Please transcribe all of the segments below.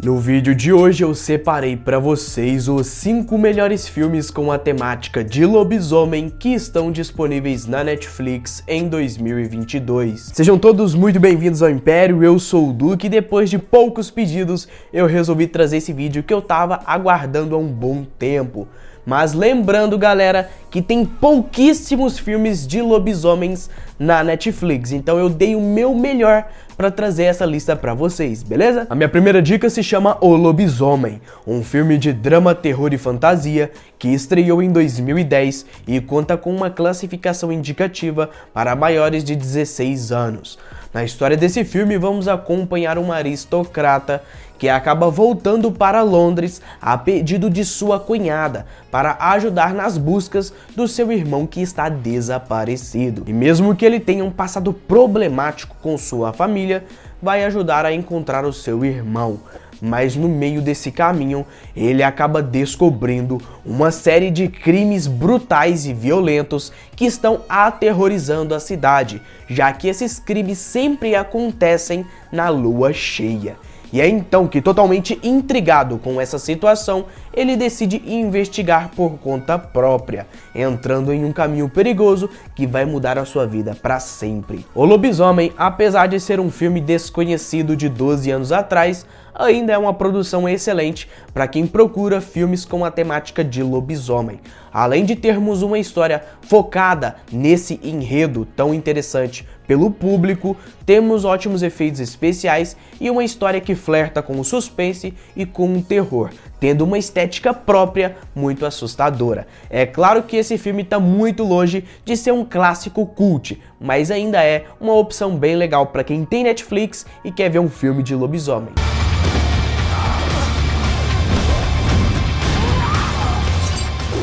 No vídeo de hoje eu separei para vocês os 5 melhores filmes com a temática de lobisomem que estão disponíveis na Netflix em 2022. Sejam todos muito bem-vindos ao Império, eu sou o Duque e depois de poucos pedidos eu resolvi trazer esse vídeo que eu tava aguardando há um bom tempo. Mas lembrando, galera, que tem pouquíssimos filmes de lobisomens na Netflix, então eu dei o meu melhor para trazer essa lista para vocês, beleza? A minha primeira dica se chama O Lobisomem, um filme de drama, terror e fantasia que estreou em 2010 e conta com uma classificação indicativa para maiores de 16 anos. Na história desse filme vamos acompanhar uma aristocrata que acaba voltando para Londres a pedido de sua cunhada para ajudar nas buscas do seu irmão que está desaparecido. E mesmo que ele tenha um passado problemático com sua família, vai ajudar a encontrar o seu irmão. Mas no meio desse caminho, ele acaba descobrindo uma série de crimes brutais e violentos que estão aterrorizando a cidade, já que esses crimes sempre acontecem na lua cheia. E é então que, totalmente intrigado com essa situação, ele decide investigar por conta própria, entrando em um caminho perigoso que vai mudar a sua vida para sempre. O Lobisomem, apesar de ser um filme desconhecido de 12 anos atrás, ainda é uma produção excelente para quem procura filmes com a temática de lobisomem. Além de termos uma história focada nesse enredo tão interessante pelo público, temos ótimos efeitos especiais e uma história que flerta com o suspense e com o terror, tendo uma estética própria muito assustadora. É claro que esse filme está muito longe de ser um clássico cult, mas ainda é uma opção bem legal para quem tem Netflix e quer ver um filme de lobisomem.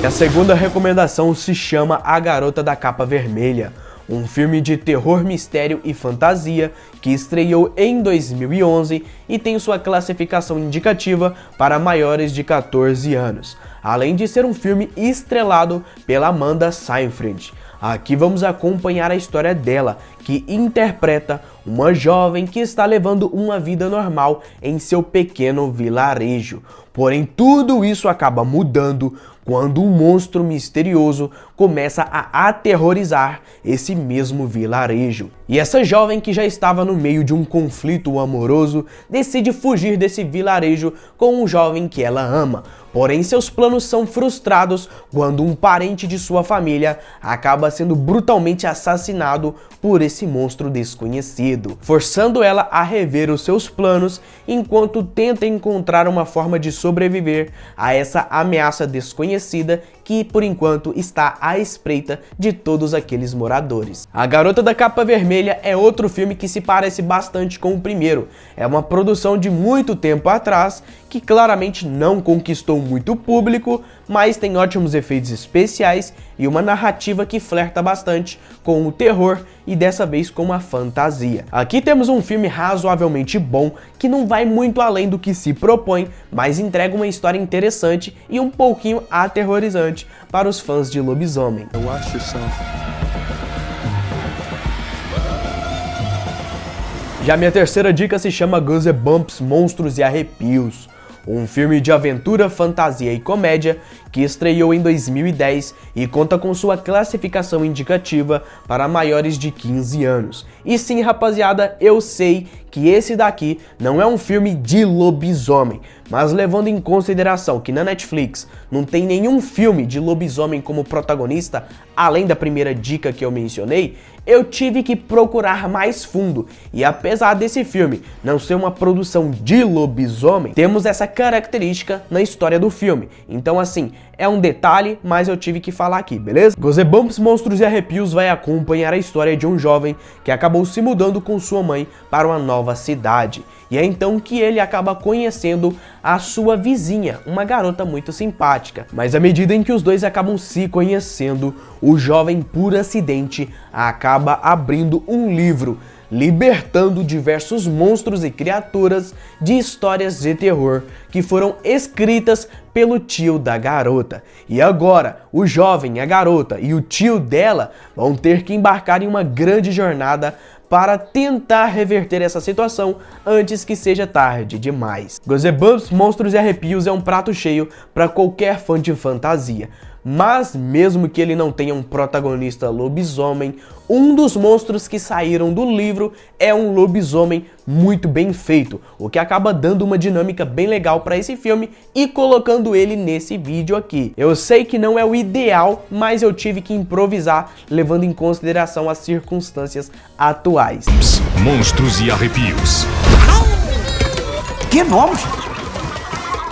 A segunda recomendação se chama A Garota da Capa Vermelha, um filme de terror, mistério e fantasia que estreou em 2011 e tem sua classificação indicativa para maiores de 14 anos, além de ser um filme estrelado pela Amanda Seyfried. Aqui vamos acompanhar a história dela, que interpreta uma jovem que está levando uma vida normal em seu pequeno vilarejo. Porém, tudo isso acaba mudando quando um monstro misterioso começa a aterrorizar esse mesmo vilarejo. E essa jovem, que já estava no meio de um conflito amoroso, decide fugir desse vilarejo com um jovem que ela ama. Porém, seus planos são frustrados quando um parente de sua família acaba sendo brutalmente assassinado por esse monstro desconhecido, forçando ela a rever os seus planos enquanto tenta encontrar uma forma de sobreviver a essa ameaça desconhecida que, por enquanto, está à espreita de todos aqueles moradores. A Garota da Capa Vermelha é outro filme que se parece bastante com o primeiro. É uma produção de muito tempo atrás que claramente não conquistou muito público, mas tem ótimos efeitos especiais e uma narrativa que flerta bastante com o terror e dessa vez com a fantasia. Aqui temos um filme razoavelmente bom que não vai muito além do que se propõe, mas entrega uma história interessante e um pouquinho aterrorizante para os fãs de lobisomem. Já minha terceira dica se chama Goosebumps, Monstros e Arrepios, um filme de aventura, fantasia e comédia que estreou em 2010 e conta com sua classificação indicativa para maiores de 15 anos. E sim, rapaziada, eu sei que esse daqui não é um filme de lobisomem, mas levando em consideração que na Netflix não tem nenhum filme de lobisomem como protagonista, além da primeira dica que eu mencionei, eu tive que procurar mais fundo, e apesar desse filme não ser uma produção de lobisomem, temos essa característica na história do filme. Então assim, é um detalhe, mas eu tive que falar aqui, beleza? Goosebumps, Monstros e Arrepios vai acompanhar a história de um jovem que acabou se mudando com sua mãe para uma nova cidade. E é então que ele acaba conhecendo a sua vizinha, uma garota muito simpática. Mas à medida em que os dois acabam se conhecendo, o jovem, por acidente, acaba abrindo um livro, libertando diversos monstros e criaturas de histórias de terror que foram escritas pelo tio da garota. E agora, o jovem, a garota e o tio dela vão ter que embarcar em uma grande jornada para tentar reverter essa situação antes que seja tarde demais. Goosebumps, Monstros e Arrepios é um prato cheio para qualquer fã de fantasia. Mas mesmo que ele não tenha um protagonista lobisomem, um dos monstros que saíram do livro é um lobisomem muito bem feito, o que acaba dando uma dinâmica bem legal para esse filme e colocando ele nesse vídeo aqui. Eu sei que não é o ideal, mas eu tive que improvisar levando em consideração as circunstâncias atuais. Monstros e Arrepios. Que nome?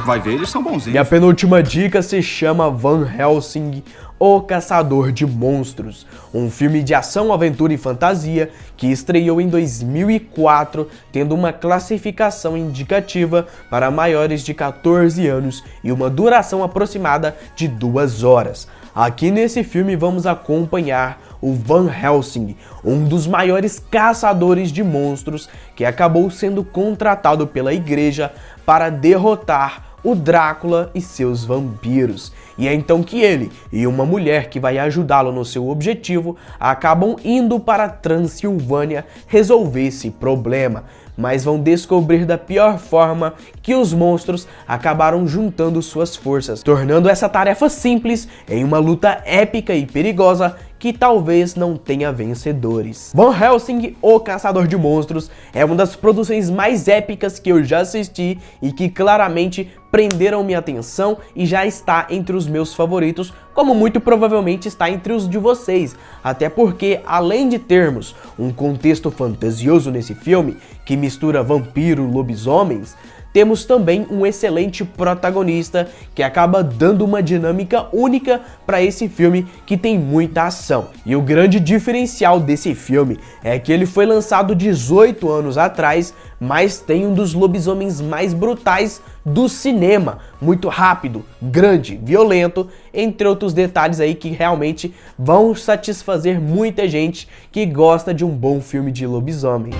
Vai ver, eles são bonzinhos. Minha penúltima dica se chama Van Helsing, O Caçador de Monstros, um filme de ação, aventura e fantasia que estreou em 2004, tendo uma classificação indicativa para maiores de 14 anos e uma duração aproximada de 2 horas. Aqui nesse filme vamos acompanhar o Van Helsing, um dos maiores caçadores de monstros que acabou sendo contratado pela igreja para derrotar o Drácula e seus vampiros. E é então que ele e uma mulher que vai ajudá-lo no seu objetivo acabam indo para a Transilvânia resolver esse problema, mas vão descobrir da pior forma que os monstros acabaram juntando suas forças, tornando essa tarefa simples em uma luta épica e perigosa que talvez não tenha vencedores. Van Helsing, O Caçador de Monstros, é uma das produções mais épicas que eu já assisti e que claramente prenderam minha atenção e já está entre os meus favoritos, como muito provavelmente está entre os de vocês, até porque além de termos um contexto fantasioso nesse filme, que mistura vampiro e lobisomens, temos também um excelente protagonista que acaba dando uma dinâmica única para esse filme que tem muita ação. E o grande diferencial desse filme é que ele foi lançado 18 anos atrás, mas tem um dos lobisomens mais brutais do cinema, muito rápido, grande, violento, entre outros detalhes aí que realmente vão satisfazer muita gente que gosta de um bom filme de lobisomem.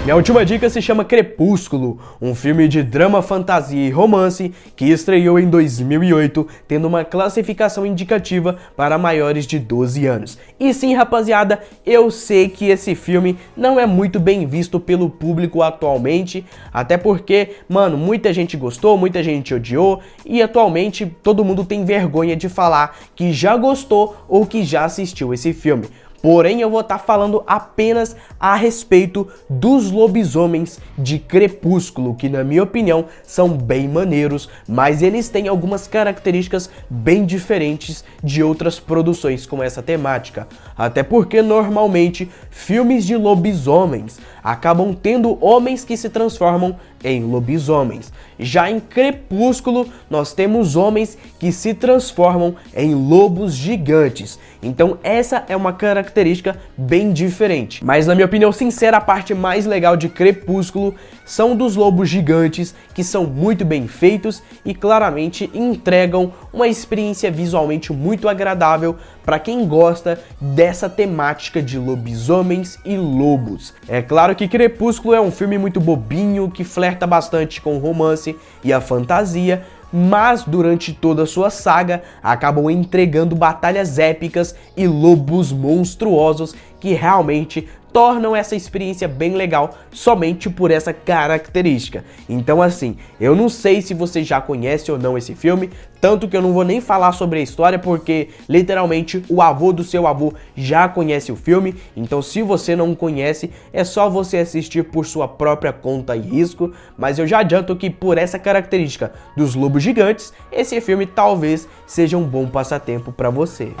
Minha última dica se chama Crepúsculo, um filme de drama, fantasia e romance que estreou em 2008, tendo uma classificação indicativa para maiores de 12 anos. E sim, rapaziada, eu sei que esse filme não é muito bem visto pelo público atualmente, até porque, mano, muita gente gostou, muita gente odiou, e atualmente todo mundo tem vergonha de falar que já gostou ou que já assistiu esse filme. Porém, eu vou estar falando apenas a respeito dos lobisomens de Crepúsculo, que na minha opinião são bem maneiros, mas eles têm algumas características bem diferentes de outras produções com essa temática. Até porque normalmente filmes de lobisomens acabam tendo homens que se transformam em lobisomens. Já em Crepúsculo, nós temos homens que se transformam em lobos gigantes. Então essa é uma característica bem diferente. Mas na minha opinião sincera, a parte mais legal de Crepúsculo são dos lobos gigantes, que são muito bem feitos e claramente entregam uma experiência visualmente muito agradável para quem gosta dessa temática de lobisomens e lobos. É claro que Crepúsculo é um filme muito bobinho, que flerta bastante com o romance e a fantasia, mas durante toda a sua saga acabam entregando batalhas épicas e lobos monstruosos que realmente tornam essa experiência bem legal somente por essa característica. Então assim, eu não sei se você já conhece ou não esse filme, tanto que eu não vou nem falar sobre a história porque literalmente o avô do seu avô já conhece o filme, então se você não conhece é só você assistir por sua própria conta e risco, mas eu já adianto que por essa característica dos lobos gigantes, esse filme talvez seja um bom passatempo para você.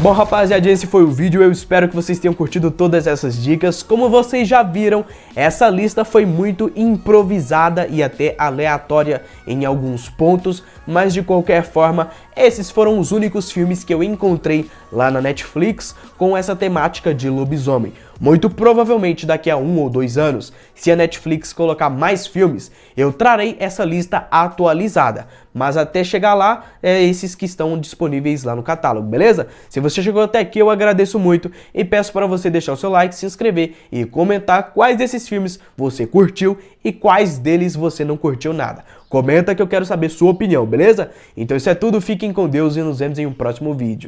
Bom, rapaziada, esse foi o vídeo, eu espero que vocês tenham curtido todas essas dicas. Como vocês já viram, essa lista foi muito improvisada e até aleatória em alguns pontos, mas de qualquer forma, esses foram os únicos filmes que eu encontrei lá na Netflix com essa temática de lobisomem. Muito provavelmente daqui a 1 ou 2 anos, se a Netflix colocar mais filmes, eu trarei essa lista atualizada. Mas até chegar lá, esses que estão disponíveis lá no catálogo, beleza? Se você chegou até aqui, eu agradeço muito e peço para você deixar o seu like, se inscrever e comentar quais desses filmes você curtiu e quais deles você não curtiu nada. Comenta que eu quero saber sua opinião, beleza? Então isso é tudo, fiquem com Deus e nos vemos em um próximo vídeo.